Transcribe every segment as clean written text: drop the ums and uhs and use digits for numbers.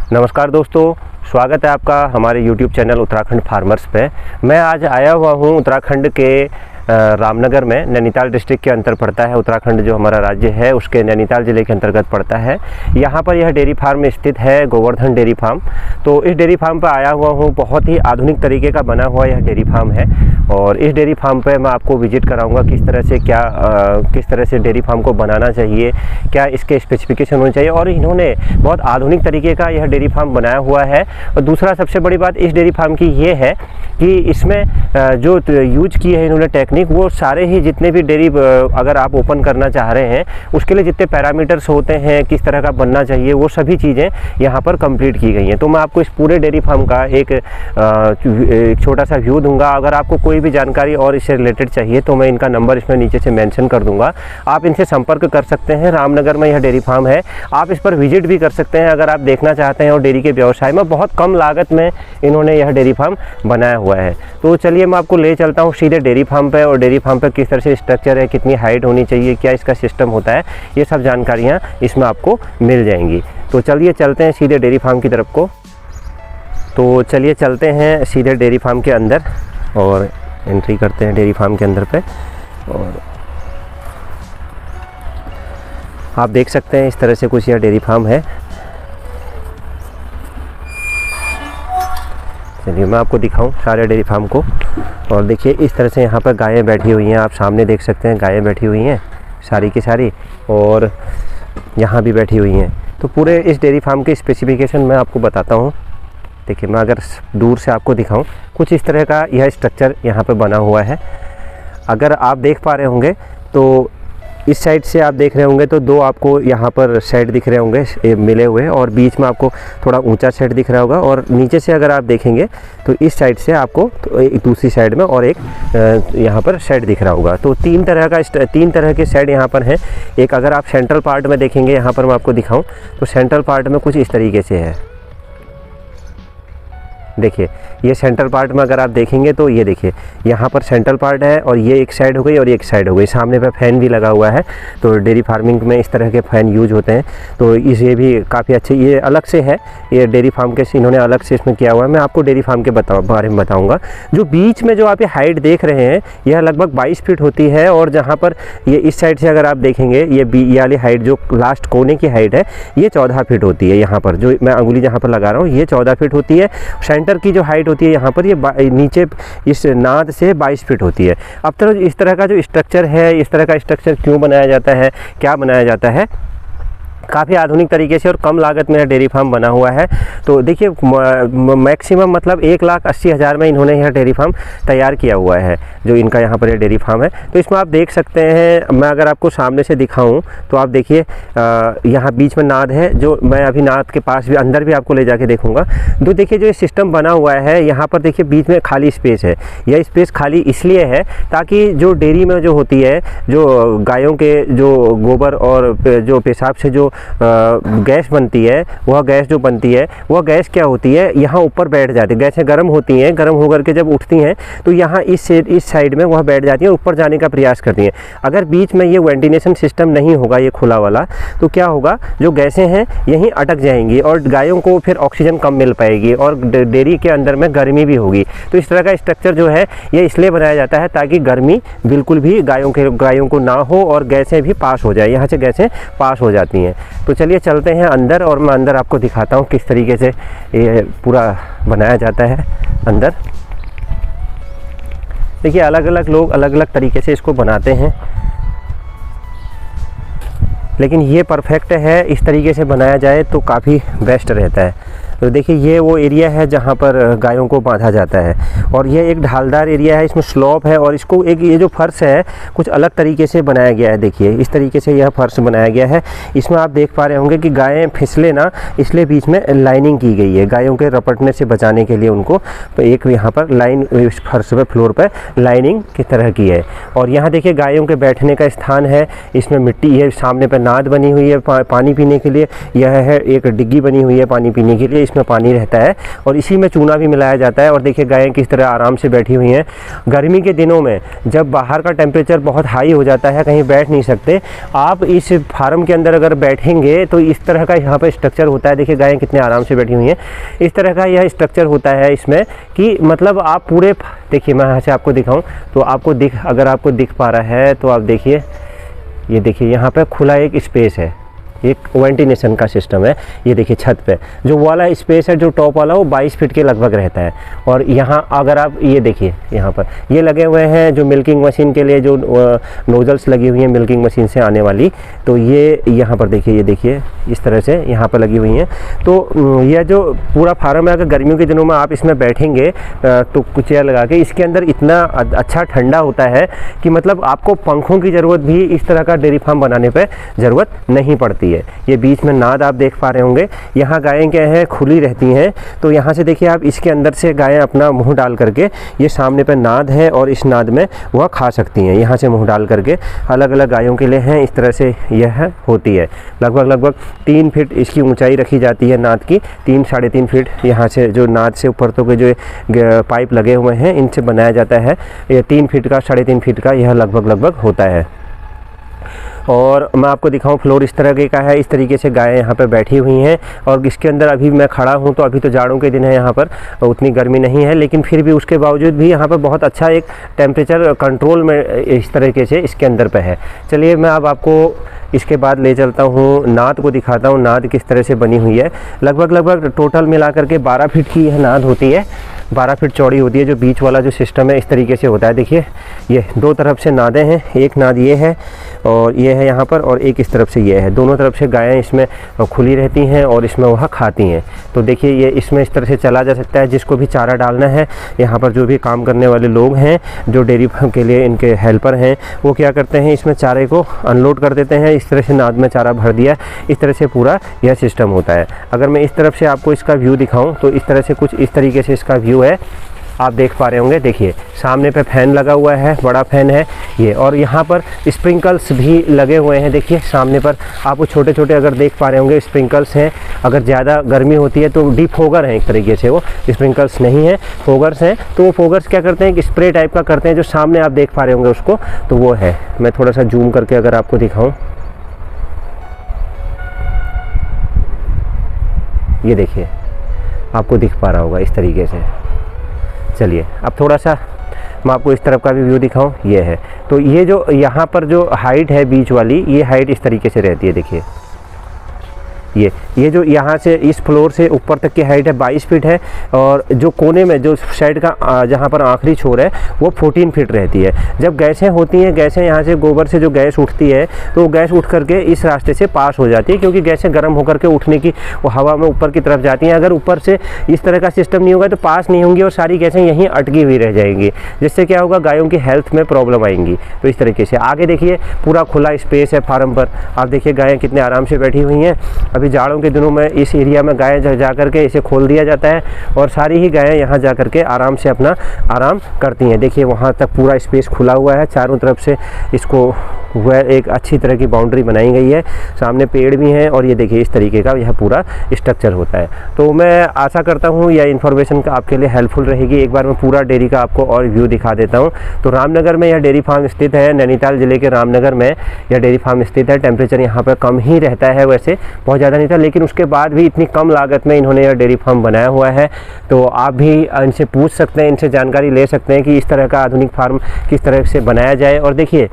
नमस्कार दोस्तों, स्वागत है आपका हमारे YouTube चैनल उत्तराखंड फार्मर्स पे। मैं आज आया हुआ हूँ उत्तराखंड के रामनगर में। नैनीताल डिस्ट्रिक्ट के अंतर पड़ता है। उत्तराखंड जो हमारा राज्य है उसके नैनीताल ज़िले के अंतर्गत पड़ता है। यहाँ पर यह डेयरी फार्म स्थित है, गोवर्धन डेयरी फार्म। तो इस डेयरी फार्म पर आया हुआ हूँ। बहुत ही आधुनिक तरीके का बना हुआ यह डेयरी फार्म है और इस डेयरी फार्म पे मैं आपको विजिट कराऊंगा किस तरह से डेयरी फार्म को बनाना चाहिए, क्या इसके स्पेसिफिकेशन होने चाहिए। और इन्होंने बहुत आधुनिक तरीके का यह डेयरी फार्म बनाया हुआ है। और दूसरा सबसे बड़ी बात इस डेयरी फार्म की ये है कि इसमें जो यूज की है इन्होंने टेक्निक, वो सारे ही जितने भी डेयरी अगर आप ओपन करना चाह रहे हैं उसके लिए जितने पैरामीटर्स होते हैं, किस तरह का बनना चाहिए, वो सभी चीज़ें यहाँ पर कंप्लीट की गई हैं। तो मैं आपको इस पूरे डेयरी फार्म का एक छोटा सा व्यू दूंगा। अगर आपको कोई भी जानकारी और इससे रिलेटेड चाहिए तो मैं इनका नंबर इसमें नीचे से मेंशन कर दूंगा, आप इनसे संपर्क कर सकते हैं। रामनगर में यह डेयरी फार्म है, आप इस पर विजिट भी कर सकते हैं अगर आप देखना चाहते हैं। और डेयरी के व्यवसाय में बहुत कम लागत में इन्होंने यह डेयरी फार्म बनाया हुआ है। तो चलिए मैं आपको ले चलता हूँ सीधे डेयरी फार्म पे, और डेयरी फार्म पे किस तरह से स्ट्रक्चर है, कितनी हाइट होनी चाहिए, क्या इसका सिस्टम होता है, ये सब जानकारियाँ इसमें आपको मिल जाएंगी। तो चलिए चलते हैं सीधे डेयरी फार्म की तरफ को। तो चलिए चलते हैं सीधे डेयरी फार्म के अंदर और एंट्री करते हैं डेयरी फार्म के अंदर पे। और आप देख सकते हैं इस तरह से कुछ यह डेयरी फार्म है। चलिए मैं आपको दिखाऊं सारे डेयरी फार्म को। और देखिए इस तरह से यहाँ पर गायें बैठी हुई हैं, आप सामने देख सकते हैं गायें बैठी हुई हैं सारी की सारी, और यहाँ भी बैठी हुई हैं। तो पूरे इस डेयरी फार्म के स्पेसिफिकेशन मैं आपको बताता हूँ। देखिए मैं अगर दूर से आपको दिखाऊं, कुछ इस तरह का यह स्ट्रक्चर यहाँ पे बना हुआ है। अगर आप देख पा रहे होंगे तो इस साइड से आप देख रहे होंगे तो दो आपको यहाँ पर शेड दिख रहे होंगे मिले हुए, और बीच में आपको थोड़ा ऊंचा शेड दिख रहा होगा। और नीचे से अगर आप देखेंगे तो इस साइड से आपको तो एक दूसरी साइड में और एक यहाँ पर शेड दिख रहा होगा। तो तीन तरह के शेड यहाँ पर हैं। एक अगर आप सेंट्रल पार्ट में देखेंगे, यहाँ पर मैं आपको दिखाऊँ तो सेंट्रल पार्ट में कुछ इस तरीके से है। देखिए ये सेंट्रल पार्ट में अगर आप देखेंगे तो ये देखिए यहाँ पर सेंट्रल पार्ट है, और ये एक साइड हो गई और एक साइड हो गई। सामने पे फैन भी लगा हुआ है। तो डेयरी फार्मिंग में इस तरह के फ़ैन यूज होते हैं। तो ये भी काफ़ी अच्छे, ये अलग से है, ये डेयरी फार्म के इन्होंने अलग से इसमें किया हुआ है। मैं आपको डेयरी फार्म के बारे में बताऊँगा। जो बीच में जो आप ये हाइट देख रहे हैं यह लगभग 22 फीट होती है। और जहाँ पर ये इस साइड से अगर आप देखेंगे ये वाली हाइट जो लास्ट कोने की हाइट है ये 14 फीट होती है। यहाँ पर जो मैं अंगुली जहाँ पर लगा रहा हूँ ये 14 फीट होती है। सेंटर की जो हाइट होती है यहाँ पर ये नीचे इस नाद से 22 फीट होती है। अब तो इस तरह का जो स्ट्रक्चर है, इस तरह का स्ट्रक्चर क्यों बनाया जाता है, क्या बनाया जाता है, काफ़ी आधुनिक तरीके से और कम लागत में डेयरी फार्म बना हुआ है। तो देखिए मैक्सिमम मतलब 1,80,000 में इन्होंने यह डेयरी फार्म तैयार किया हुआ है, जो इनका यहाँ पर यह डेयरी फार्म है। तो इसमें आप देख सकते हैं, मैं अगर आपको सामने से दिखाऊं तो आप देखिए यहाँ बीच में नाद है, जो मैं अभी नाद के पास भी अंदर भी आपको ले जाके देखूँगा। तो देखिए जो ये सिस्टम बना हुआ है यहाँ पर देखिए बीच में खाली स्पेस है। यह स्पेस खाली इसलिए है ताकि जो डेयरी में जो होती है, जो गायों के जो गोबर और जो पेशाब से जो गैस बनती है, वह गैस जो बनती है वह गैस क्या होती है, यहाँ ऊपर बैठ जाती है। गैसें गर्म होती हैं, गर्म होकर के जब उठती हैं तो यहाँ इस साइड में वह बैठ जाती हैं, ऊपर जाने का प्रयास करती हैं। अगर बीच में ये वेंटिलेशन सिस्टम नहीं होगा, ये खुला वाला, तो क्या होगा, जो गैसें हैं यहीं अटक जाएंगी और गायों को फिर ऑक्सीजन कम मिल पाएगी और डेयरी के अंदर में गर्मी भी होगी। तो इस तरह का स्ट्रक्चर जो है ये इसलिए बनाया जाता है ताकि गर्मी बिल्कुल भी गायों को ना हो और गैसें भी पास हो जाए। यहाँ से गैसें पास हो जाती हैं। तो चलिए चलते हैं अंदर और मैं अंदर आपको दिखाता हूँ किस तरीके से ये पूरा बनाया जाता है अंदर। देखिए अलग अलग लोग अलग अलग तरीके से इसको बनाते हैं, लेकिन ये परफेक्ट है। इस तरीके से बनाया जाए तो काफ़ी बेस्ट रहता है। तो देखिए ये वो एरिया है जहाँ पर गायों को बांधा जाता है, और ये एक ढालदार एरिया है, इसमें स्लॉप है, और इसको एक ये जो फर्श है कुछ अलग तरीके से बनाया गया है। देखिए इस तरीके से यह फर्श बनाया गया है। इसमें आप देख पा रहे होंगे कि गायें फिसले ना, इसलिए बीच में लाइनिंग की गई है गायों के रपटने से बचाने के लिए। उनको एक यहाँ पर लाइन इस फर्श पे फ्लोर पर लाइनिंग की तरह की है। और यहाँ देखिए गायों के बैठने का स्थान है। इसमें मिट्टी है, सामने पर नाद बनी हुई है पानी पीने के लिए। यह है एक डिग्गी बनी हुई है पानी पीने के लिए। इसमें इसमें पानी रहता है और इसी में चूना भी मिलाया जाता है। और देखिए गायें किस तरह आराम से बैठी हुई हैं। गर्मी के दिनों में जब बाहर का टेम्परेचर बहुत हाई हो जाता है, कहीं बैठ नहीं सकते, आप इस फार्म के अंदर अगर बैठेंगे तो इस तरह का यहाँ पर स्ट्रक्चर होता है। देखिए गायें कितने आराम से बैठी हुई हैं। इस तरह का यह स्ट्रक्चर होता है इसमें कि मतलब आप पूरे, देखिए मैं यहाँ से आपको दिखाऊं तो आपको अगर आपको दिख पा रहा है तो आप देखिए, ये देखिए यहाँ पे खुला एक स्पेस है, एक वेंटिलेशन का सिस्टम है। ये देखिए छत पे जो वाला स्पेस है, जो टॉप वाला, वो 22 फीट के लगभग रहता है। और यहाँ अगर आप ये देखिए, यहाँ पर ये लगे हुए हैं जो मिल्किंग मशीन के लिए जो नोजल्स लगी हुई हैं मिल्किंग मशीन से आने वाली, तो ये यहाँ पर देखिए, ये देखिए इस तरह से यहाँ पर लगी हुई हैं। तो यह जो पूरा फार्म है, अगर गर्मियों के दिनों में आप इसमें बैठेंगे तो कुछ चेयर लगा के, इसके अंदर इतना अच्छा ठंडा होता है कि मतलब आपको पंखों की ज़रूरत भी इस तरह का डेयरी फार्म बनाने पर ज़रूरत नहीं पड़ती है। ये बीच में नाद आप देख पा रहे होंगे। यहाँ गायें क्या है, खुली रहती हैं। तो यहाँ से देखिए आप, इसके अंदर से गायें अपना मुंह डाल करके, ये सामने पे नाद है और इस नाद में वह खा सकती हैं। यहाँ से मुंह डाल करके अलग अलग गायों के लिए हैं, इस तरह से यह होती है। लगभग 3 फीट इसकी ऊंचाई रखी जाती है नाद की, 3-3.5 फीट। यहाँ से जो नाद से ऊपर तो के जो पाइप लगे हुए हैं, इनसे बनाया जाता है। ये 3 फीट का, 3.5 फीट का यह लगभग होता है। और मैं आपको दिखाऊं, फ्लोर इस तरह का है। इस तरीके से गायें यहाँ पर बैठी हुई हैं। और इसके अंदर अभी मैं खड़ा हूँ तो अभी तो जाड़ों के दिन है, यहाँ पर उतनी गर्मी नहीं है, लेकिन फिर भी उसके बावजूद भी यहाँ पर बहुत अच्छा एक टेम्परेचर कंट्रोल में इस तरीके से इसके अंदर पे है। चलिए मैं अब आपको इसके बाद ले चलता हूँ, नाद को दिखाता हूँ, नाद किस तरह से बनी हुई है। लगभग टोटल मिला करके 12 फीट की यह नाद होती है, 12 फीट चौड़ी होती है। जो बीच वाला जो सिस्टम है इस तरीके से होता है। देखिए ये 2 तरफ से नादें हैं, एक नाद ये है और ये है यहाँ पर, और एक इस तरफ से ये है। दोनों तरफ से गायें इसमें खुली रहती हैं और इसमें वह खाती हैं। तो देखिए ये इसमें इस तरह से चला जा सकता है। जिसको भी चारा डालना है, यहाँ पर जो भी काम करने वाले लोग हैं, जो डेयरी फार्म के लिए इनके हेल्पर हैं, वो क्या करते हैं, इसमें चारे को अनलोड कर देते हैं। इस तरह से नाद में चारा भर दिया, इस तरह से पूरा यह सिस्टम होता है। अगर मैं इस तरफ से आपको इसका व्यू दिखाऊं तो इस तरह से कुछ इस तरीके से इसका व्यू है, आप देख पा रहे होंगे। देखिए सामने पे फैन लगा हुआ है, बड़ा फैन है ये, और यहाँ पर स्प्रिंकल्स भी लगे हुए हैं। देखिए सामने पर आपको छोटे छोटे अगर देख पा रहे होंगे स्प्रिंकल्स हैं। अगर ज़्यादा गर्मी होती है तो डीप फोगर हैं, एक तरीके से वो स्प्रिंकल्स नहीं है, फोगर्स हैं। तो वो फोगर्स क्या करते हैं कि स्प्रे टाइप का करते हैं, जो सामने आप देख पा रहे होंगे उसको, तो वो है। मैं थोड़ा सा जूम करके अगर आपको दिखाऊँ, ये देखिए आपको दिख पा रहा होगा इस तरीके से। चलिए अब थोड़ा सा मैं आपको इस तरफ का भी व्यू दिखाऊं, ये है। तो ये जो यहाँ पर जो हाइट है बीच वाली, ये हाइट इस तरीके से रहती है। देखिए ये जो यहाँ से इस फ्लोर से ऊपर तक की हाइट है 22 फीट है, और जो कोने में जो साइड का जहाँ पर आखिरी छोर है वो 14 फीट रहती है। जब गैसें होती हैं, गैसें यहाँ से गोबर से जो गैस उठती है, तो वो गैस उठ करके इस रास्ते से पास हो जाती है, क्योंकि गैसें गर्म होकर के उठने की वो हवा में ऊपर की तरफ जाती हैं। अगर ऊपर से इस तरह का सिस्टम नहीं होगा तो पास नहीं होंगी और सारी गैसें यहीं अटकी हुई रह जाएंगी, जिससे क्या होगा, गायों की हेल्थ में प्रॉब्लम आएंगी। तो इस तरीके से आगे देखिए पूरा खुला स्पेस है फार्म पर। आप देखिए गायें कितने आराम से बैठी हुई हैं। अभी जाड़ों के दिनों में इस एरिया में गायें जा करके इसे खोल दिया जाता है और सारी ही गायें यहाँ जा करके आराम से अपना आराम करती हैं। देखिए वहाँ तक पूरा स्पेस खुला हुआ है, चारों तरफ से इसको वह एक अच्छी तरह की बाउंड्री बनाई गई है। सामने पेड़ भी हैं और ये देखिए इस तरीके का यह पूरा स्ट्रक्चर होता है। तो मैं आशा करता हूँ यह इन्फॉर्मेशन आपके लिए हेल्पफुल रहेगी। एक बार मैं पूरा डेयरी का आपको और व्यू दिखा देता हूँ। तो रामनगर में यह डेयरी फार्म स्थित है, नैनीताल जिले के रामनगर में यह डेयरी फार्म स्थित है। टेम्परेचर यहाँ पर कम ही रहता है, वैसे बहुत ज़्यादा नहीं था, लेकिन उसके बाद भी इतनी कम लागत में इन्होंने यह डेयरी फार्म बनाया हुआ है। तो आप भी इनसे पूछ सकते हैं, इनसे जानकारी ले सकते हैं कि इस तरह का आधुनिक फार्म किस तरह से बनाया जाए। और देखिए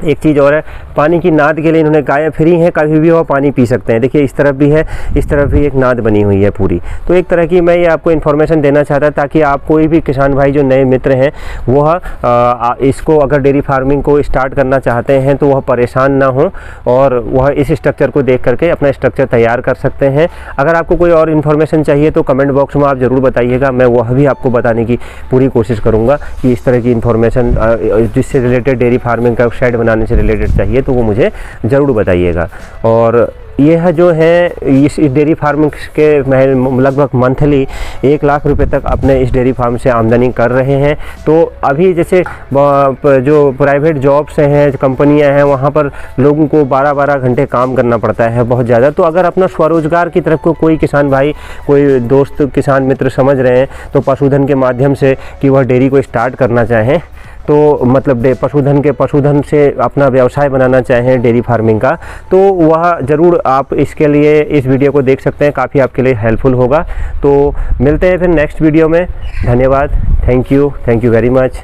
एक चीज़ और है, पानी की नाद के लिए इन्होंने गायें फ्री हैं, कभी भी वो पानी पी सकते हैं। देखिए इस तरफ भी है, इस तरफ भी एक नाद बनी हुई है पूरी। तो एक तरह की मैं ये आपको इन्फॉर्मेशन देना चाहता ताकि आप कोई भी किसान भाई जो नए मित्र हैं वह इसको अगर डेयरी फार्मिंग को स्टार्ट करना चाहते हैं तो वह परेशान ना हो और वह इस स्ट्रक्चर को देख करके अपना स्ट्रक्चर तैयार कर सकते हैं। अगर आपको कोई और इन्फॉर्मेशन चाहिए तो कमेंट बॉक्स में आप ज़रूर बताइएगा, मैं वह भी आपको बताने की पूरी कोशिश करूँगा कि इस तरह की इन्फॉर्मेशन जिससे रिलेटेड डेयरी फार्मिंग का शेड बनाने से रिलेटेड चाहिए तो वो मुझे ज़रूर बताइएगा। और यह जो है इस डेयरी फार्म के लगभग मंथली 1 लाख रुपए तक अपने इस डेयरी फार्म से आमदनी कर रहे हैं। तो अभी जैसे जो प्राइवेट जॉब्स हैं, कंपनियां हैं, वहाँ पर लोगों को 12-12 घंटे काम करना पड़ता है बहुत ज़्यादा। तो अगर अपना स्वरोजगार की तरफ को कोई किसान भाई, कोई दोस्त, किसान मित्र समझ रहे हैं तो पशुधन के माध्यम से कि वह डेयरी को स्टार्ट करना चाहें, तो मतलब पशुधन से अपना व्यवसाय बनाना चाहें डेयरी फार्मिंग का, तो वह ज़रूर आप इसके लिए इस वीडियो को देख सकते हैं, काफ़ी आपके लिए हेल्पफुल होगा। तो मिलते हैं फिर नेक्स्ट वीडियो में। धन्यवाद, थैंक यू वेरी मच।